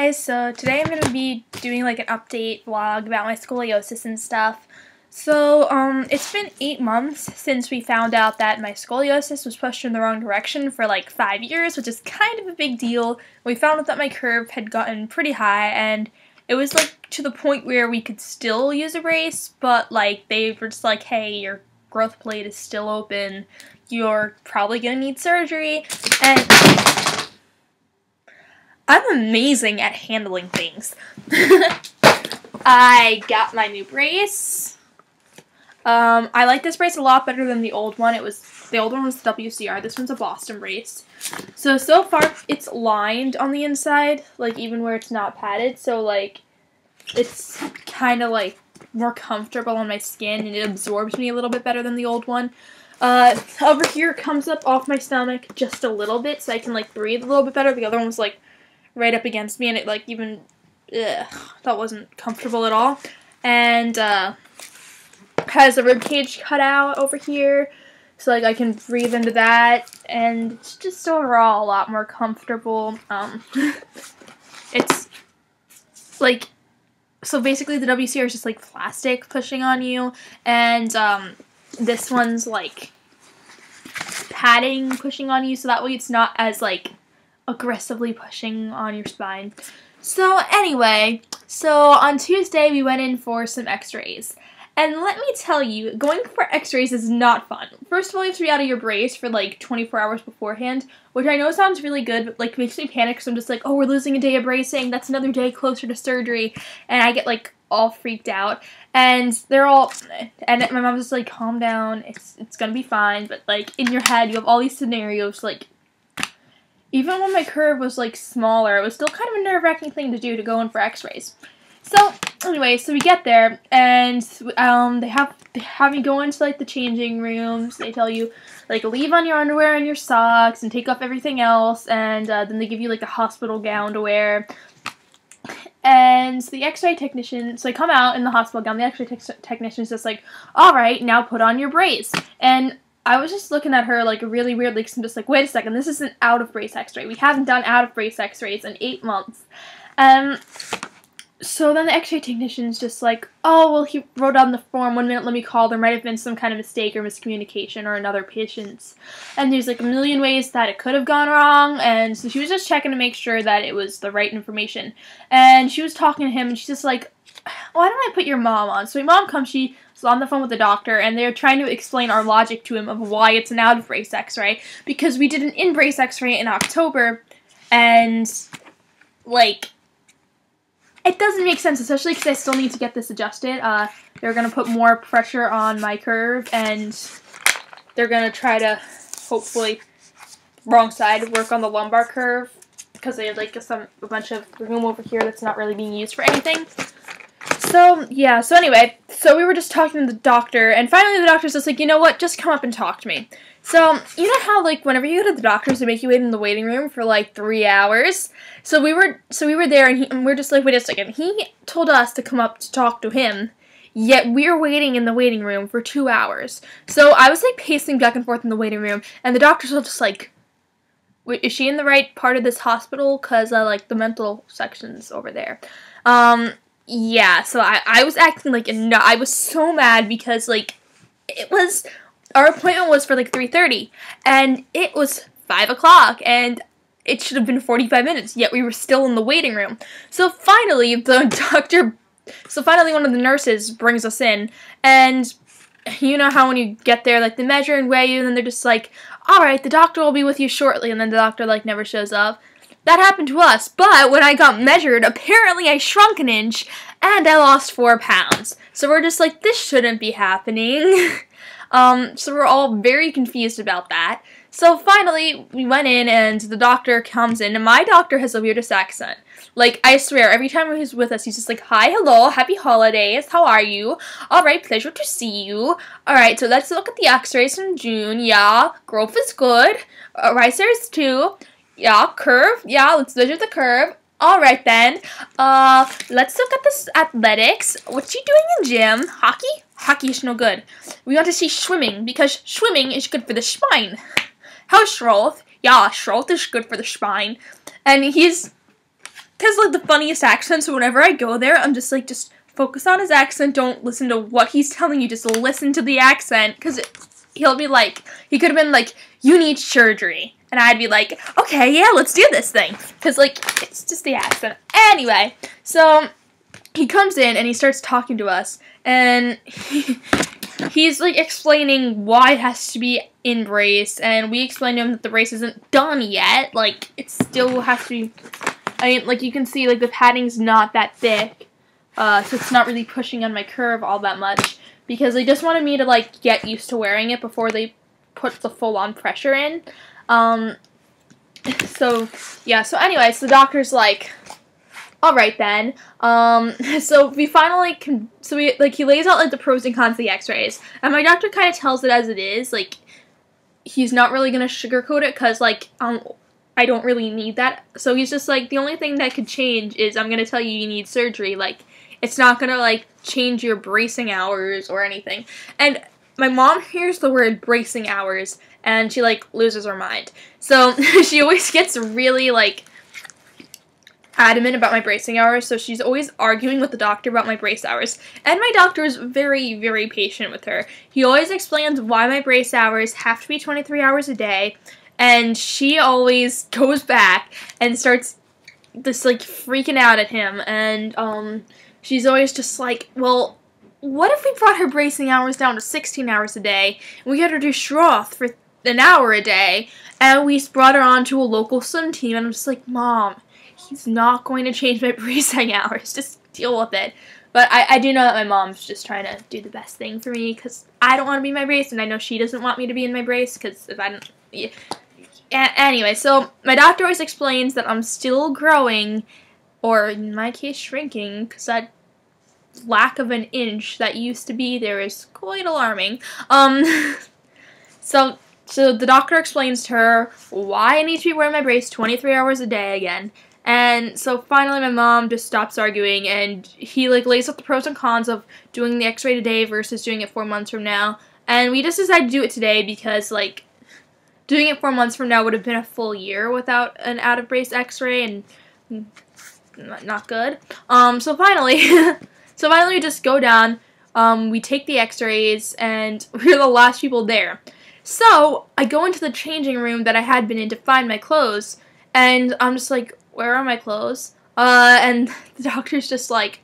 Guys, so today I'm going to be doing like an update vlog about my scoliosis and stuff. So, it's been 8 months since we found out that my scoliosis was pushed in the wrong direction for like 5 years, which is kind of a big deal. We found out that my curve had gotten pretty high, and it was like to the point where we could still use a brace, but like they were just like, hey, your growth plate is still open, you're probably going to need surgery, and I'm amazing at handling things. I got my new brace. I like this brace a lot better than the old one. The old one was WCR. This one's a Boston brace. So far it's lined on the inside, like even where it's not padded. So like it's kind of like more comfortable on my skin, and it absorbs me a little bit better than the old one. Over here comes up off my stomach just a little bit, so I can like breathe a little bit better. The other one was like right up against me, and it like even that wasn't comfortable at all. And has a rib cage cut out over here, so like I can breathe into that, and it's just overall a lot more comfortable. It's like, so basically the WCR is just like plastic pushing on you, and this one's like padding pushing on you, so that way it's not as like aggressively pushing on your spine. So anyway, so on Tuesday we went in for some x-rays. And let me tell you, going for x-rays is not fun. First of all, you have to be out of your brace for like 24 hours beforehand, which I know sounds really good, but like makes me panic because I'm just like, oh, we're losing a day of bracing, that's another day closer to surgery, and I get like all freaked out. And and my mom's just like, calm down, it's gonna be fine, but like in your head you have all these scenarios. Like even when my curve was like smaller, it was still kind of a nerve-wracking thing to do, to go in for x-rays. So anyway, so we get there, and they have me go into like the changing rooms. They tell you like leave on your underwear and your socks and take off everything else, and then they give you like a hospital gown to wear. And the x-ray technician, so I come out in the hospital gown, the x-ray technician's just like, alright, now put on your brace. And I was just looking at her like really weirdly, because I'm just like, wait a second, this is an out-of-brace x-ray. We haven't done out-of-brace x-rays in 8 months. So then the x-ray technician's just like, oh, well, he wrote on the form, 1 minute, let me call, there might have been some kind of mistake or miscommunication or another patient's. And there's like a million ways that it could have gone wrong, and so she was just checking to make sure that it was the right information. And she was talking to him, and she's just like, why don't I put your mom on? So my mom comes, she's on the phone with the doctor, and they're trying to explain our logic to him of why it's an out-of-brace x-ray, because we did an in-brace x-ray in October, and like, it doesn't make sense, especially because I still need to get this adjusted. They're going to put more pressure on my curve, and they're going to try to, hopefully, wrong side, work on the lumbar curve, because they have like a bunch of room over here that's not really being used for anything. So, yeah, so anyway, so we were just talking to the doctor, and finally the doctor's just like, you know what, just come up and talk to me. So, you know how, like, whenever you go to the doctors, they make you wait in the waiting room for, like, 3 hours? So we were there, and we're just like, wait a second, he told us to come up to talk to him, yet we're waiting in the waiting room for 2 hours. So I was, like, pacing back and forth in the waiting room, and the doctors were just like, wait, is she in the right part of this hospital? Because, like, the mental section's over there. Yeah, so I was acting like, no, I was so mad because, like, our appointment was for, like, 3:30, and it was 5 o'clock, and it should have been 45 minutes, yet we were still in the waiting room. So finally, one of the nurses brings us in, and you know how when you get there, like, they measure and weigh you, and then they're just like, alright, the doctor will be with you shortly, and then the doctor, like, never shows up. That happened to us, but when I got measured, apparently I shrunk an inch, and I lost 4 pounds. So we're just like, this shouldn't be happening. So we're all very confused about that. So finally, we went in, and the doctor comes in, and my doctor has the weirdest accent. Like, I swear, every time he's with us, he's just like, hi, hello, happy holidays, how are you? Alright, pleasure to see you. Alright, so let's look at the x-rays from June. Yeah, growth is good. Risers too. Yeah, curve. Yeah, let's measure the curve. Alright then. Let's look at this athletics. What's you doing in gym? Hockey? Hockey is no good. We want to see swimming, because swimming is good for the spine. How's Schroth? Yeah, Schroth is good for the spine. And he's has like the funniest accent, so whenever I go there, I'm just like, just focus on his accent, don't listen to what he's telling you, just listen to the accent, because he'll be like, he could have been like, you need surgery, and I'd be like, okay, yeah, let's do this thing, because like, it's just the accent. Anyway, so he comes in and he starts talking to us, and he's like explaining why it has to be in brace, and we explained to him that the brace isn't done yet, like, it still has to be, I mean, like, you can see, like, the padding's not that thick, so it's not really pushing on my curve all that much, because they just wanted me to, like, get used to wearing it before they put the full-on pressure in. So, yeah, so anyways, the doctor's like, alright then, so we finally he lays out, like, the pros and cons of the x-rays, and my doctor kind of tells it as it is, like, he's not really gonna sugarcoat it, because, like, I don't really need that, so he's just like, the only thing that could change is I'm gonna tell you need surgery, like, it's not gonna, like, change your bracing hours or anything, and my mom hears the word bracing hours, and she, like, loses her mind, so she always gets really, like, adamant about my bracing hours, so she's always arguing with the doctor about my brace hours, and my doctor is very, very patient with her. He always explains why my brace hours have to be 23 hours a day, and she always goes back and starts just, like, freaking out at him, and, she's always just like, well, what if we brought her bracing hours down to 16 hours a day, and we had her do Schroth for an hour a day, and we brought her on to a local swim team, and I'm just like, Mom, he's not going to change my bracing hours, just deal with it. But I do know that my mom's just trying to do the best thing for me, because I don't want to be in my brace, and I know she doesn't want me to be in my brace, because if I don't, yeah. Anyway, so my doctor always explains that I'm still growing, or in my case shrinking, because that lack of an inch that used to be there is quite alarming. So the doctor explains to her why I need to be wearing my brace 23 hours a day again. And so finally my mom just stops arguing, and he, like, lays out the pros and cons of doing the x-ray today versus doing it 4 months from now. And we just decided to do it today because, like, doing it 4 months from now would have been a full year without an out-of-brace x-ray, and not good. So finally, we just go down, we take the x-rays, and we're the last people there. So I go into the changing room that I had been in to find my clothes, and I'm just like, where are my clothes? And the doctor's just like,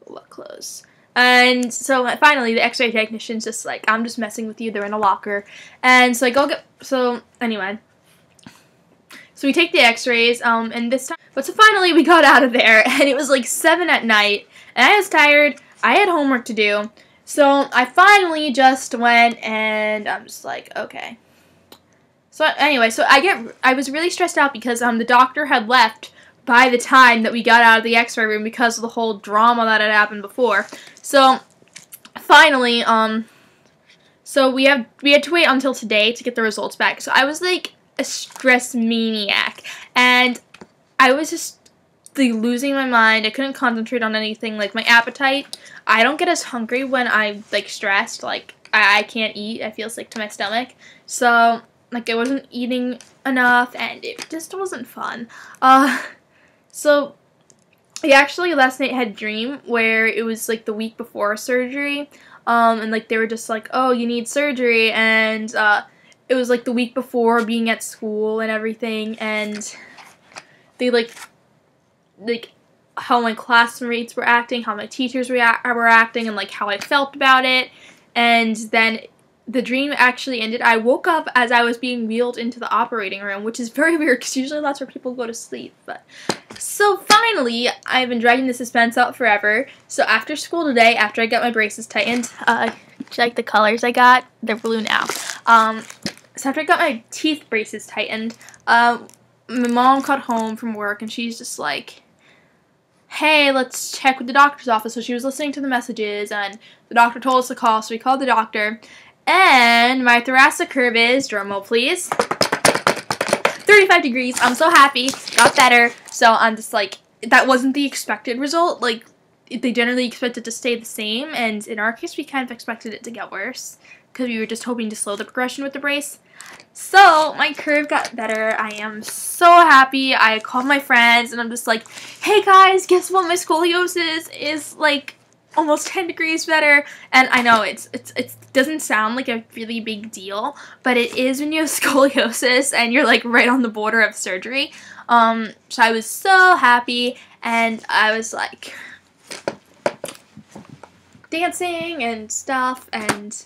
what clothes? And so finally the x-ray technician's just like, I'm just messing with you, they're in a locker. And so I go get, so anyway. So we take the x-rays, and this time, but so finally we got out of there, and it was like 7 at night, and I was tired, I had homework to do, so I finally just went, and I'm just like, okay. So anyway, so I was really stressed out because the doctor had left by the time that we got out of the x-ray room because of the whole drama that had happened before. So finally, so we had to wait until today to get the results back. So I was like a stress maniac, and I was just like losing my mind. I couldn't concentrate on anything. Like my appetite, I don't get as hungry when I'm like stressed. Like I can't eat. I feel sick to my stomach. So like I wasn't eating enough, and it just wasn't fun. So I actually last night had a dream where it was like the week before surgery, and like they were just like, oh, you need surgery, and it was like the week before being at school and everything, and they like how my classmates were acting, how my teachers were acting, and like how I felt about it, and then the dream actually ended. I woke up as I was being wheeled into the operating room, which is very weird because usually that's where people go to sleep. But so finally, I've been dragging the suspense out forever. So after school today, after I got my braces tightened, check the colors I got. They're blue now. So after I got my teeth braces tightened, my mom got home from work and she's just like, hey, let's check with the doctor's office. So she was listening to the messages and the doctor told us to call, so we called the doctor. And my thoracic curve is, drumroll please, 35 degrees. I'm so happy. Got better. So I'm just like, that wasn't the expected result. Like, they generally expect it to stay the same. And in our case, we kind of expected it to get worse. because we were just hoping to slow the progression with the brace. So my curve got better. I am so happy. I called my friends and I'm just like, hey guys, guess what? My scoliosis is like almost 10 degrees better. And I know it doesn't sound like a really big deal, but it is when you have scoliosis and you're like right on the border of surgery. So I was so happy, and I was like dancing and stuff, and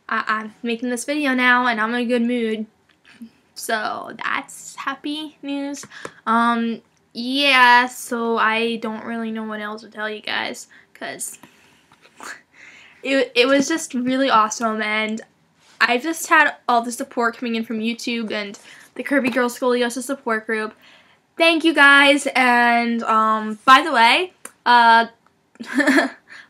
I'm making this video now and I'm in a good mood. So that's happy news. Yeah, so I don't really know what else to tell you guys, because it was just really awesome, and I've just had all the support coming in from YouTube and the Curvy Girl Scoliosis support group. Thank you guys, and by the way, my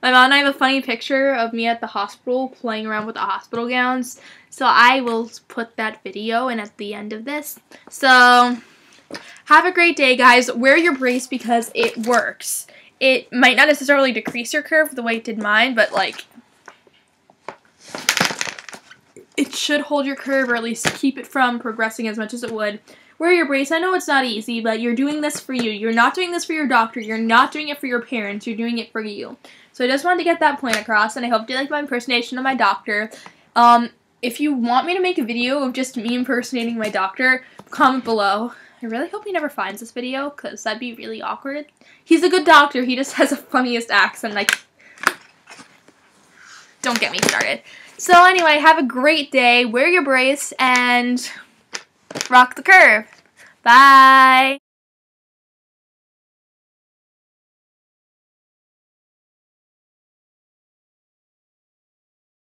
mom and I have a funny picture of me at the hospital playing around with the hospital gowns, so I will put that video in at the end of this. So have a great day, guys. Wear your brace because it works. It might not necessarily decrease your curve the way it did mine, but like it should hold your curve, or at least keep it from progressing as much as it would. Wear your brace. I know it's not easy, but you're doing this for you. You're not doing this for your doctor. You're not doing it for your parents. You're doing it for you. So I just wanted to get that point across, and I hope you like my impersonation of my doctor. If you want me to make a video of just me impersonating my doctor, comment below. I really hope he never finds this video, because that'd be really awkward. He's a good doctor. He just has the funniest accent. Like, don't get me started. So anyway, have a great day. Wear your brace and rock the curve. Bye.